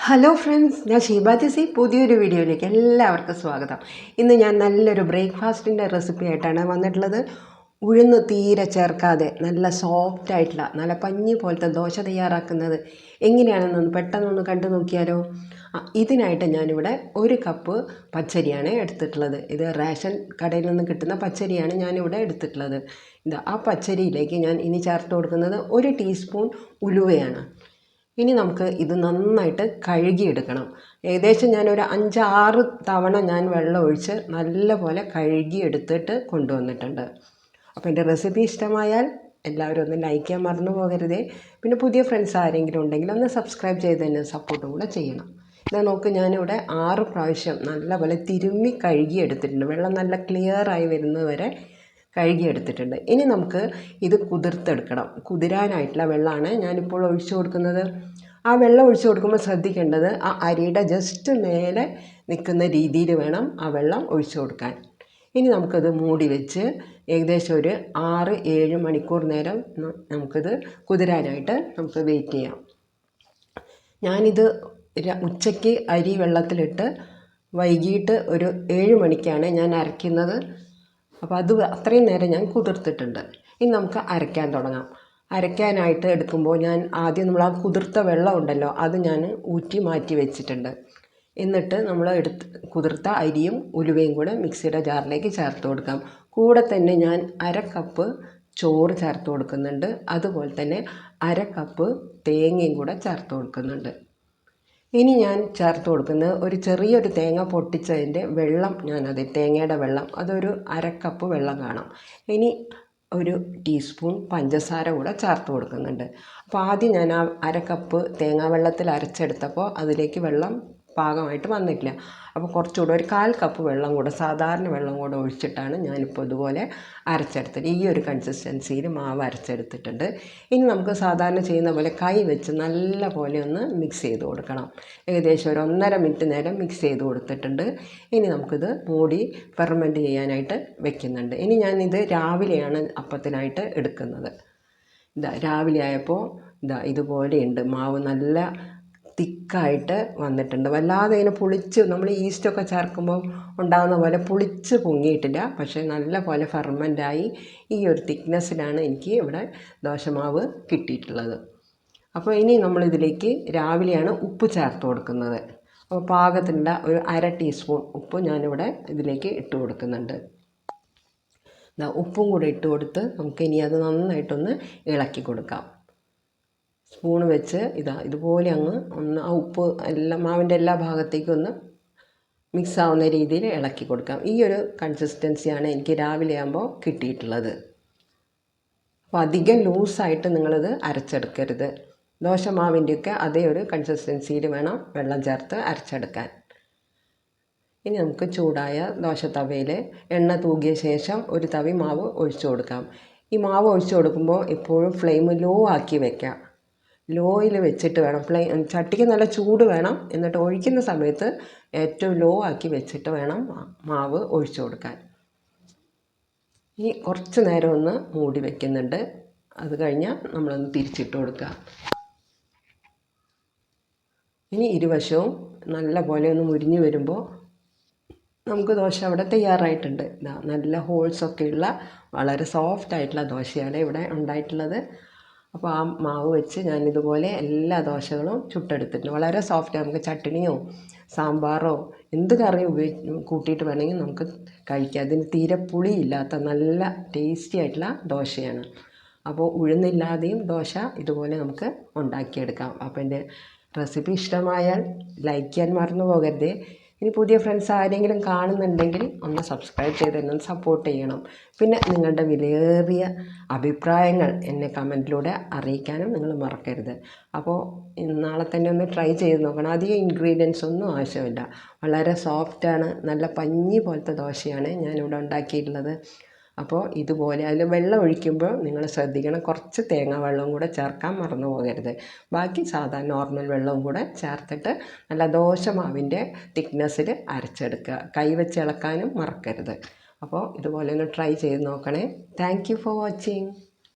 Hello friends, ഞാൻ ഷീബ ജെസി. പുതിയൊരു വീഡിയോയിലേക്ക് എല്ലാവർക്കും സ്വാഗതം. ഇന്ന് ഞാൻ നല്ലൊരു ബ്രേക്ക്ഫാസ്റ്റിൻ്റെ റെസിപ്പി ആയിട്ടാണ് വന്നിട്ടുള്ളത്. ഉഴുന്ന് തീരെ ചേർക്കാതെ നല്ല സോഫ്റ്റ് ആയിട്ടുള്ള നല്ല പഞ്ഞി പോലത്തെ ദോശ തയ്യാറാക്കുന്നത് എങ്ങനെയാണെന്നൊന്ന് പെട്ടെന്നൊന്ന് കണ്ടു നോക്കിയാലോ. ഇതിനായിട്ട് ഞാനിവിടെ 1 കപ്പ് പച്ചരിയാണ് എടുത്തിട്ടുള്ളത്. ഇത് റേഷൻ കടയിൽ നിന്ന് കിട്ടുന്ന പച്ചരിയാണ് ഞാനിവിടെ എടുത്തിട്ടുള്ളത്. ആ പച്ചരിയിലേക്ക് ഞാൻ ഇനി ചേർത്ത് കൊടുക്കുന്നത് 1 ടീസ്പൂൺ ഉലുവയാണ്. ഇനി നമുക്ക് ഇത് നന്നായിട്ട് കഴുകിയെടുക്കണം. ഏകദേശം ഞാനൊരു 5-6 തവണ ഞാൻ വെള്ളം ഒഴിച്ച് നല്ലപോലെ കഴുകിയെടുത്തിട്ട് കൊണ്ടുവന്നിട്ടുണ്ട്. അപ്പോൾ എൻ്റെ റെസിപ്പി ഇഷ്ടമായാൽ എല്ലാവരും ഒന്ന് ലൈക്ക് ചെയ്യാൻ മറന്നു പോകരുതേ. പിന്നെ പുതിയ ഫ്രണ്ട്സ് ആരെങ്കിലും ഉണ്ടെങ്കിൽ ഒന്ന് സബ്സ്ക്രൈബ് ചെയ്ത് തന്നെ സപ്പോർട്ടും കൂടെ ചെയ്യണം. ഇതാ നോക്ക്, ഞാനിവിടെ 6 പ്രാവശ്യം നല്ലപോലെ തിരുമ്മി കഴുകിയെടുത്തിട്ടുണ്ട്. വെള്ളം നല്ല ക്ലിയറായി വരുന്നത് വരെ കഴുകിയെടുത്തിട്ടുണ്ട്. ഇനി നമുക്ക് ഇത് കുതിർത്തെടുക്കണം. കുതിരാനായിട്ടുള്ള വെള്ളമാണ് ഞാനിപ്പോൾ ഒഴിച്ചു കൊടുക്കുന്നത്. ആ വെള്ളം ഒഴിച്ചു കൊടുക്കുമ്പോൾ ശ്രദ്ധിക്കേണ്ടത് ആ അരിയുടെ ജസ്റ്റ് മേലെ നിൽക്കുന്ന രീതിയിൽ വേണം ആ വെള്ളം ഒഴിച്ചു കൊടുക്കാൻ. ഇനി നമുക്കത് മൂടി വെച്ച് ഏകദേശം ഒരു 6-7 മണിക്കൂർ നേരം നമുക്കിത് കുതിരാനായിട്ട് നമുക്ക് വെയിറ്റ് ചെയ്യാം. ഞാനിത് ഉച്ചയ്ക്ക് അരി വെള്ളത്തിലിട്ട് വൈകിട്ട് ഒരു 7 മണിക്കാണ് ഞാൻ അരയ്ക്കുന്നത്. അപ്പോൾ അത്രയും നേരം ഞാൻ കുതിർത്തിട്ടുണ്ട്. ഇനി നമുക്ക് അരയ്ക്കാൻ തുടങ്ങാം. അരയ്ക്കാനായിട്ട് എടുക്കുമ്പോൾ ഞാൻ ആദ്യം നമ്മൾ ആ കുതിർത്ത വെള്ളം ഉണ്ടല്ലോ അത് ഞാൻ ഊറ്റി മാറ്റി വെച്ചിട്ടുണ്ട്. എന്നിട്ട് നമ്മൾ കുതിർത്ത അരിയും ഉലുവയും കൂടെ മിക്സിയുടെ ജാറിലേക്ക് ചേർത്ത് കൊടുക്കാം. കൂടെ തന്നെ ഞാൻ 1/2 കപ്പ് ചോറ് ചേർത്ത് കൊടുക്കുന്നുണ്ട്. അതുപോലെ തന്നെ 1/2 കപ്പ് തേങ്ങയും കൂടെ ചേർത്ത് കൊടുക്കുന്നുണ്ട്. ഇനി ഞാൻ ചേർത്ത് കൊടുക്കുന്നത് ഒരു ചെറിയൊരു തേങ്ങ പൊട്ടിച്ചതിൻ്റെ വെള്ളം, തേങ്ങയുടെ വെള്ളം അതൊരു 1/2 കപ്പ് വെള്ളം കാണാം. ഇനി ഒരു ടീസ്പൂൺ പഞ്ചസാര കൂടെ ചേർത്ത് കൊടുക്കുന്നുണ്ട്. അപ്പോൾ ആദ്യം ഞാൻ ആ 1/2 കപ്പ് തേങ്ങാ വെള്ളത്തിൽ അരച്ചെടുത്തപ്പോൾ അതിലേക്ക് വെള്ളം പാകമായിട്ട് വന്നിട്ടില്ല. അപ്പോൾ കുറച്ചുകൂടെ ഒരു 1/4 കപ്പ് വെള്ളം കൂടെ, സാധാരണ വെള്ളം കൂടെ ഒഴിച്ചിട്ടാണ് ഞാനിപ്പോൾ ഇതുപോലെ അരച്ചെടുത്തത്. ഈ ഒരു കൺസിസ്റ്റൻസിയിൽ മാവ് അരച്ചെടുത്തിട്ടുണ്ട്. ഇനി നമുക്ക് സാധാരണ ചെയ്യുന്ന പോലെ കൈ വെച്ച് നല്ല പോലെ ഒന്ന് മിക്സ് ചെയ്ത് കൊടുക്കണം. ഏകദേശം ഒരു 1.5 മിനിറ്റ് നേരം മിക്സ് ചെയ്ത് കൊടുത്തിട്ടുണ്ട്. ഇനി നമുക്കിത് മൂടി ഫെർമെൻറ്റ് ചെയ്യാനായിട്ട് വെക്കുന്നുണ്ട്. ഇനി ഞാനിത് രാവിലെയാണ് അപ്പത്തിനായിട്ട് എടുക്കുന്നത്. രാവിലെ ആയപ്പോൾ ഇതുപോലെയുണ്ട്. മാവ് നല്ല തിക്കായിട്ട് വന്നിട്ടുണ്ട്. വല്ലാതെ ഇങ്ങനെ പുളിച്ച്, നമ്മൾ ഈസ്റ്റൊക്കെ ചേർക്കുമ്പോൾ ഉണ്ടാകുന്ന പോലെ പുളിച്ച് പൊങ്ങിയിട്ടില്ല. പക്ഷേ നല്ല പോലെ ഫെർമെൻ്റായി ഈ ഒരു തിക്നെസ്സിലാണ് എനിക്ക് ഇവിടെ ദോശമാവ് കിട്ടിയിട്ടുള്ളത്. അപ്പോൾ ഇനി നമ്മളിതിലേക്ക് രാവിലെയാണ് ഉപ്പ് ചേർത്ത് കൊടുക്കുന്നത്. അപ്പോൾ പാകത്തിനുള്ള ഒരു 1/2 ടീസ്പൂൺ ഉപ്പ് ഞാനിവിടെ ഇതിലേക്ക് ഇട്ട് കൊടുക്കുന്നുണ്ട്. ഉപ്പും കൂടെ ഇട്ട് കൊടുത്ത് നമുക്കിനി അത് നന്നായിട്ടൊന്ന് ഇളക്കി കൊടുക്കാം. സ്പൂൺ വെച്ച് ഇതുപോലെ ഒന്ന് ആ ഉപ്പ് മാവിൻ്റെ എല്ലാ ഭാഗത്തേക്കും ഒന്ന് മിക്സ് ആവുന്ന രീതിയിൽ ഇളക്കി കൊടുക്കാം. ഈ ഒരു കൺസിസ്റ്റൻസിയാണ് എനിക്ക് രാവിലെ ആകുമ്പോൾ കിട്ടിയിട്ടുള്ളത്. അപ്പോൾ അധികം ലൂസായിട്ട് നിങ്ങളിത് അരച്ചെടുക്കരുത്. ദോശമാവിൻ്റെയൊക്കെ അതേ ഒരു കൺസിസ്റ്റൻസിയിൽ വേണം വെള്ളം ചേർത്ത് അരച്ചെടുക്കാൻ. ഇനി നമുക്ക് ചൂടായ ദോശത്തവയിൽ എണ്ണ തൂകിയ ശേഷം ഒരു തവി മാവ് ഒഴിച്ചു കൊടുക്കാം. ഈ മാവ് ഒഴിച്ചു കൊടുക്കുമ്പോൾ എപ്പോഴും ഫ്ലെയിം ലോ ആക്കി വയ്ക്കാം. ലോയിൽ വെച്ചിട്ട് വേണം, ചട്ടിക്ക് നല്ല ചൂട് വേണം. എന്നിട്ട് ഒഴിക്കുന്ന സമയത്ത് ഏറ്റവും ലോ ആക്കി വെച്ചിട്ട് വേണം മാവ് ഒഴിച്ചു കൊടുക്കാൻ. ഇനി കുറച്ച് നേരം ഒന്ന് മൂടി വയ്ക്കുന്നുണ്ട്. അത് കഴിഞ്ഞാൽ നമ്മളൊന്ന് തിരിച്ചിട്ട് കൊടുക്കുക. ഇനി ഇരുവശവും നല്ല പോലെ ഒന്ന് മുരിഞ്ഞ് വരുമ്പോൾ നമുക്ക് ദോശ അവിടെ തയ്യാറായിട്ടുണ്ട്. നല്ല ഹോൾസൊക്കെയുള്ള വളരെ സോഫ്റ്റ് ആയിട്ടുള്ള ദോശയാണ് ഇവിടെ ഉണ്ടായിട്ടുള്ളത്. അപ്പോൾ ആ മാവ് വെച്ച് ഞാനിതുപോലെ എല്ലാ ദോശകളും ചുട്ടെടുത്തിട്ടുണ്ട്. വളരെ സോഫ്റ്റ്. നമുക്ക് ചട്നിയോ സാമ്പാറോ എന്ത് കറി കൂട്ടിയിട്ട് വേണമെങ്കിൽ നമുക്ക് കഴിക്കാം. അതിന് തീരെ പുളിയില്ലാത്ത നല്ല ടേസ്റ്റി ആയിട്ടുള്ള ദോശയാണ്. അപ്പോൾ ഉഴുന്നില്ലാതെയും ദോശ ഇതുപോലെ നമുക്ക് ഉണ്ടാക്കിയെടുക്കാം. അപ്പോൾ എൻ്റെ റെസിപ്പി ഇഷ്ടമായാൽ ലൈക്ക് ചെയ്യാൻ മറന്നു പോകരുതേ. ഇനി പുതിയ ഫ്രണ്ട്സ് ആരെങ്കിലും കാണുന്നുണ്ടെങ്കിൽ ഒന്ന് സബ്സ്ക്രൈബ് ചെയ്ത് എന്നെ സപ്പോർട്ട് ചെയ്യണം. പിന്നെ നിങ്ങളുടെ വിലയേറിയ അഭിപ്രായങ്ങൾ എന്നെ കമൻറ്റിലൂടെ അറിയിക്കാനും നിങ്ങൾ മറക്കരുത്. അപ്പോൾ നാളെ തന്നെ ഒന്ന് ട്രൈ ചെയ്ത് നോക്കണം. അധികം ഇൻഗ്രീഡിയൻസ് ഒന്നും ആവശ്യമില്ല. വളരെ സോഫ്റ്റാണ്, നല്ല പഞ്ഞി പോലത്തെ ദോശയാണ് ഞാനിവിടെ ഉണ്ടാക്കിയിട്ടുള്ളത്. അപ്പോൾ ഇതുപോലെ അതിൽ വെള്ളം ഒഴിക്കുമ്പോൾ നിങ്ങൾ ശ്രദ്ധിക്കണം, കുറച്ച് തേങ്ങാ വെള്ളവും കൂടെ ചേർക്കാൻ മറന്നു പോകരുത്. ബാക്കി സാധാരണ നോർമൽ വെള്ളവും കൂടെ ചേർത്തിട്ട് നല്ല ദോശമാവിൻ്റെ തിക്നെസ്സിൽ അരച്ചെടുക്കുക. കൈ വെച്ച് ഇളക്കാനും മറക്കരുത്. അപ്പോൾ ഇതുപോലെ ഒന്ന് ട്രൈ ചെയ്ത് നോക്കണേ. Thank you for watching.